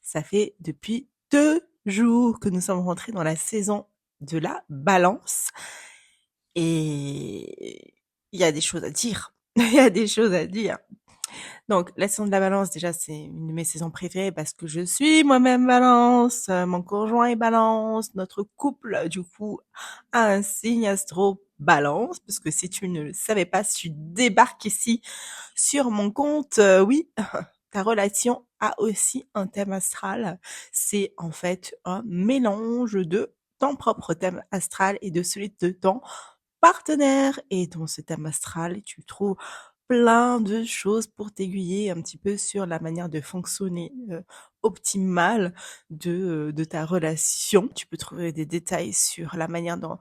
Ça fait depuis 2 jours que nous sommes rentrés dans la saison de la balance et il y a des choses à dire. Il y a des choses à dire. Donc, la saison de la balance, déjà, c'est une de mes saisons préférées parce que je suis moi-même balance, mon conjoint est balance, notre couple, du coup, a un signe astro balance, parce que si tu ne le savais pas, si tu débarques ici sur mon compte, oui, ta relation a aussi un thème astral. C'est en fait un mélange de ton propre thème astral et de celui de ton partenaire. Et dans ce thème astral, tu trouves plein de choses pour t'aiguiller un petit peu sur la manière de fonctionner optimale de ta relation. Tu peux trouver des détails sur la manière dont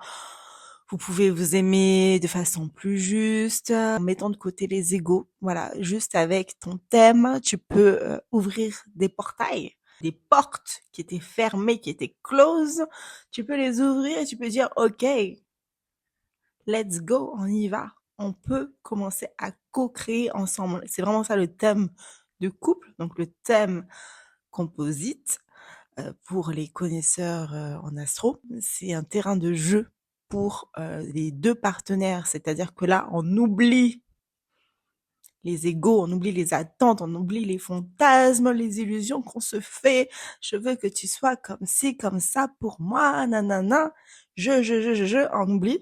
vous pouvez vous aimer de façon plus juste, en mettant de côté les égos. Voilà, juste avec ton thème, tu peux ouvrir des portails, des portes qui étaient fermées, qui étaient closes. Tu peux les ouvrir et tu peux dire, OK, let's go, on y va. On peut commencer à co-créer ensemble. C'est vraiment ça le thème de couple, donc le thème composite. Pour les connaisseurs en astro, c'est un terrain de jeu pour les deux partenaires. C'est-à-dire que là, on oublie les égos, on oublie les attentes, on oublie les fantasmes, les illusions qu'on se fait. Je veux que tu sois comme ci, comme ça pour moi, nanana. On oublie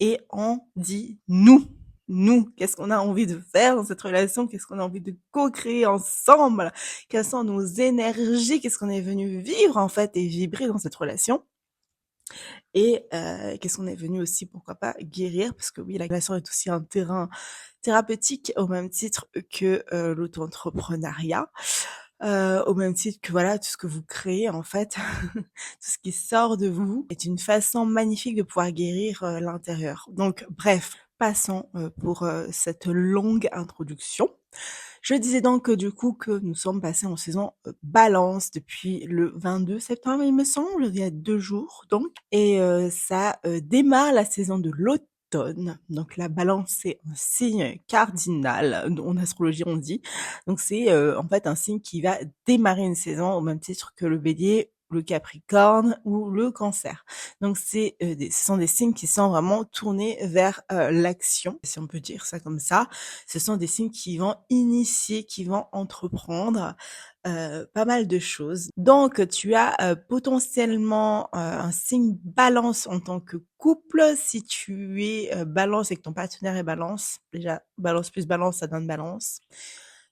et on dit nous. Nous, qu'est-ce qu'on a envie de faire dans cette relation? Qu'est-ce qu'on a envie de co-créer ensemble? Quelles sont nos énergies? Qu'est-ce qu'on est venu vivre en fait et vibrer dans cette relation? Et qu'est-ce qu'on est venu aussi, pourquoi pas, guérir? Parce que oui, la relation est aussi un terrain thérapeutique au même titre que l'auto-entrepreneuriat. Au même titre que voilà, tout ce que vous créez en fait, tout ce qui sort de vous est une façon magnifique de pouvoir guérir l'intérieur. Donc bref, passons pour cette longue introduction. Je disais donc que du coup que nous sommes passés en saison balance depuis le 22 septembre, il me semble, il y a 2 jours donc. Et ça démarre la saison de l'automne. Donc la balance, c'est un signe cardinal, en astrologie on dit. Donc c'est en fait un signe qui va démarrer une saison au même titre que le bélier, le capricorne ou le cancer. Donc ce sont des signes qui sont vraiment tournés vers l'action, si on peut dire ça comme ça. Ce sont des signes qui vont initier, qui vont entreprendre pas mal de choses. Donc tu as potentiellement un signe balance en tant que couple. Si tu es balance et que ton partenaire est balance, déjà balance plus balance, ça donne balance.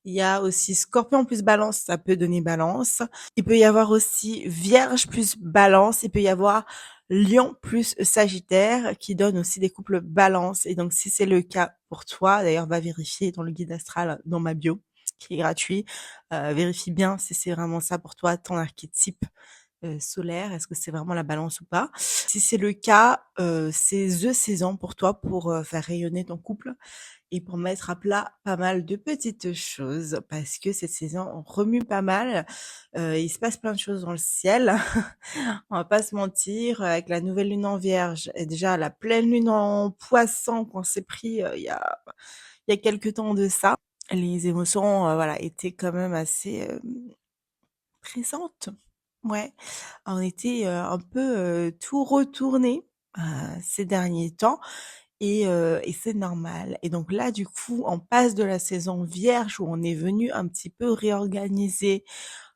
Il y a aussi Scorpion plus Balance, ça peut donner Balance. Il peut y avoir aussi Vierge plus Balance. Il peut y avoir Lion plus Sagittaire qui donne aussi des couples Balance. Et donc, si c'est le cas pour toi, d'ailleurs, va vérifier dans le guide astral, dans ma bio, qui est gratuit. Vérifie bien si c'est vraiment ça pour toi, ton archétype solaire. Est-ce que c'est vraiment la balance ou pas? Si c'est le cas, c'est the saison pour toi pour faire rayonner ton couple et pour mettre à plat pas mal de petites choses parce que cette saison on remue pas mal. Il se passe plein de choses dans le ciel. On va pas se mentir, avec la nouvelle lune en Vierge et déjà la pleine lune en Poisson qu'on s'est pris il y a quelques temps de ça. Les émotions voilà étaient quand même assez présentes. Ouais, on était un peu tout retourné ces derniers temps et c'est normal. Et donc là, du coup, on passe de la saison vierge où on est venu un petit peu réorganiser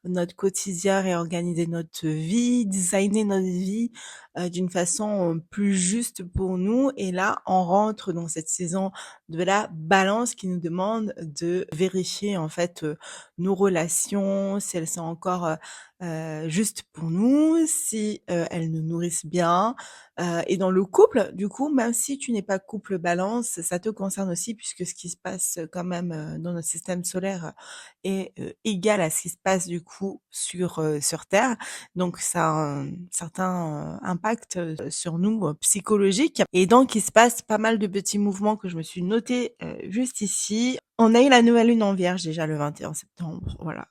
notre quotidien, réorganiser notre vie, designer notre vie d'une façon plus juste pour nous. Et là, on rentre dans cette saison de la balance qui nous demande de vérifier en fait nos relations, si elles sont encore justes pour nous, si elles nous nourrissent bien. Et dans le couple, du coup, même si tu n'es pas couple balance, ça te concerne aussi puisque ce qui se passe quand même dans notre système solaire est égal à ce qui se passe du coup sur Terre. Donc ça a un certain impact sur nous psychologique. Et donc il se passe pas mal de petits mouvements que je me suis noté juste ici. On a eu la nouvelle lune en Vierge déjà le 21 septembre, voilà.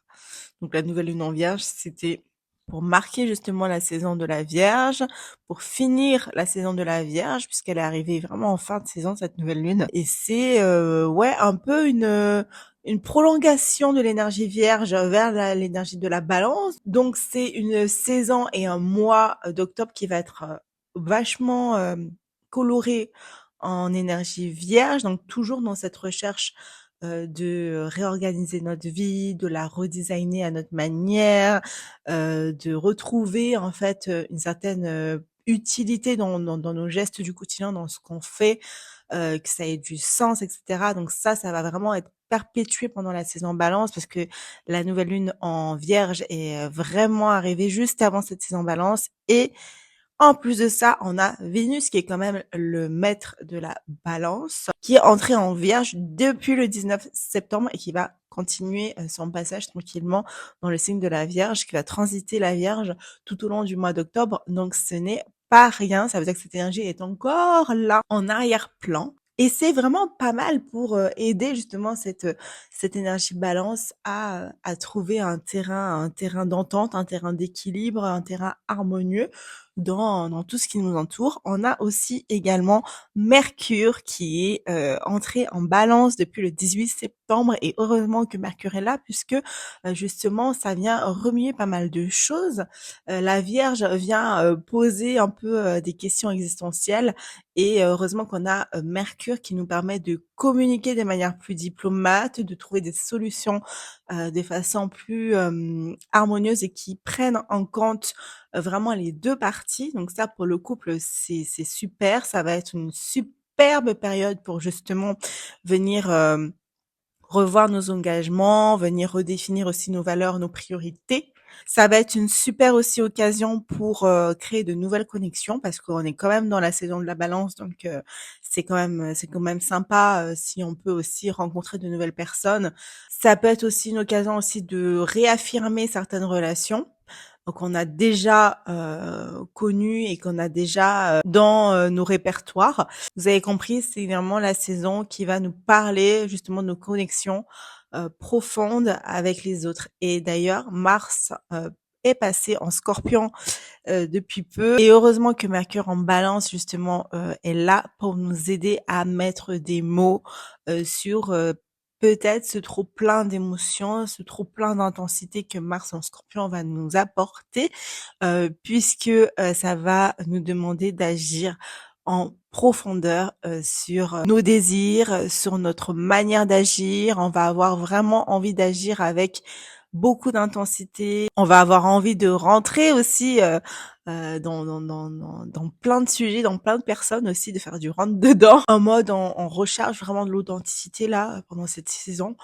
Donc la nouvelle lune en Vierge, c'était pour marquer justement la saison de la Vierge, pour finir la saison de la Vierge, puisqu'elle est arrivée vraiment en fin de saison, cette nouvelle lune. Et c'est ouais un peu une prolongation de l'énergie vierge vers l'énergie de la balance. Donc c'est une saison et un mois d'octobre qui va être vachement coloré en énergie vierge, donc toujours dans cette recherche de réorganiser notre vie, de la redesigner à notre manière, de retrouver en fait une certaine utilité dans nos gestes du quotidien, dans ce qu'on fait, que ça ait du sens, etc. Donc ça va vraiment être perpétué pendant la saison balance parce que la nouvelle lune en vierge est vraiment arrivée juste avant cette saison balance et en plus de ça, on a Vénus qui est quand même le maître de la balance, qui est entré en vierge depuis le 19 septembre et qui va continuer son passage tranquillement dans le signe de la Vierge, qui va transiter la Vierge tout au long du mois d'octobre. Donc ce n'est pas rien, ça veut dire que cette énergie est encore là en arrière-plan. Et c'est vraiment pas mal pour aider justement cette énergie balance à trouver un terrain d'entente, un terrain d'équilibre, un terrain harmonieux dans tout ce qui nous entoure. On a aussi également Mercure qui est entré en balance depuis le 18 septembre et heureusement que Mercure est là puisque justement ça vient remuer pas mal de choses. La Vierge vient poser un peu des questions existentielles et heureusement qu'on a Mercure qui nous permet de communiquer de manière plus diplomate, de trouver des solutions de façon plus harmonieuse et qui prennent en compte vraiment les 2 parties. Donc ça, pour le couple, c'est super. Ça va être une superbe période pour justement venir, revoir nos engagements, venir redéfinir aussi nos valeurs, nos priorités. Ça va être une super aussi occasion pour, créer de nouvelles connexions parce qu'on est quand même dans la saison de la Balance donc c'est quand même sympa, si on peut aussi rencontrer de nouvelles personnes. Ça peut être aussi une occasion aussi de réaffirmer certaines relations qu'on a déjà connu et qu'on a déjà dans nos répertoires. Vous avez compris, c'est vraiment la saison qui va nous parler justement de nos connexions profondes avec les autres. Et d'ailleurs, Mars est passé en Scorpion depuis peu. Et heureusement que Mercure en Balance justement est là pour nous aider à mettre des mots sur peut-être ce trop plein d'émotions, ce trop plein d'intensité que Mars en Scorpion va nous apporter, puisque ça va nous demander d'agir en profondeur sur nos désirs, sur notre manière d'agir. On va avoir vraiment envie d'agir avec beaucoup d'intensité. On va avoir envie de rentrer aussi dans plein de sujets, dans plein de personnes aussi, de faire du rentre dedans, en mode on recherche vraiment de l'authenticité là pendant cette saison.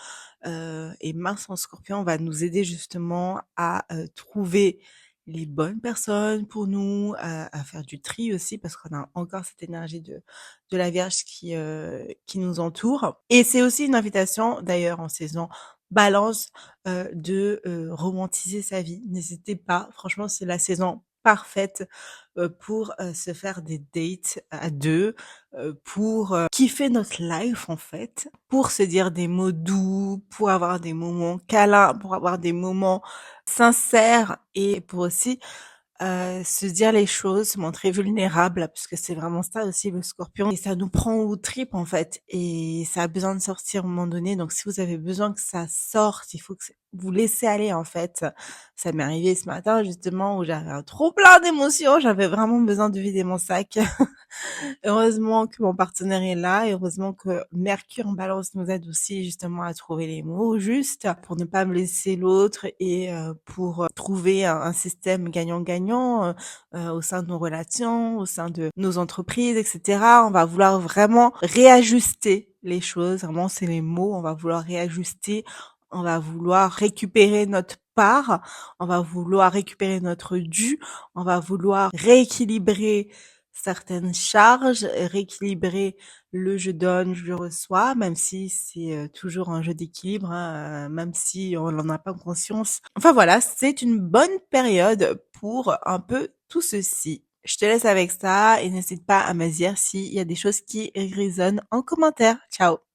Et Mars en Scorpion va nous aider justement à trouver les bonnes personnes pour nous, à faire du tri aussi parce qu'on a encore cette énergie de la Vierge qui nous entoure. Et c'est aussi une invitation d'ailleurs en saison Balance de romantiser sa vie. N'hésitez pas, franchement c'est la saison parfaite pour se faire des dates à 2, pour kiffer notre life en fait, pour se dire des mots doux, pour avoir des moments câlins, pour avoir des moments sincères et pour aussi se dire les choses, se montrer vulnérable, parce que c'est vraiment ça aussi le Scorpion et ça nous prend aux tripes en fait et ça a besoin de sortir à un moment donné. Donc si vous avez besoin que ça sorte, il faut que vous laissez aller en fait. Ça m'est arrivé ce matin justement où j'avais un trop plein d'émotions, j'avais vraiment besoin de vider mon sac. Heureusement que mon partenaire est là et heureusement que Mercure en Balance nous aide aussi justement à trouver les mots justes pour ne pas blesser l'autre et pour trouver un système gagnant-gagnant au sein de nos relations, au sein de nos entreprises, etc. On va vouloir vraiment réajuster les choses, vraiment c'est les mots, on va vouloir réajuster, on va vouloir récupérer notre part, on va vouloir récupérer notre dû, on va vouloir rééquilibrer certaines charges, rééquilibrer le je donne, je reçois, même si c'est toujours un jeu d'équilibre, hein, même si on n'en a pas conscience. Enfin voilà, c'est une bonne période pour un peu tout ceci. Je te laisse avec ça et n'hésite pas à me dire s'il y a des choses qui résonnent en commentaire. Ciao!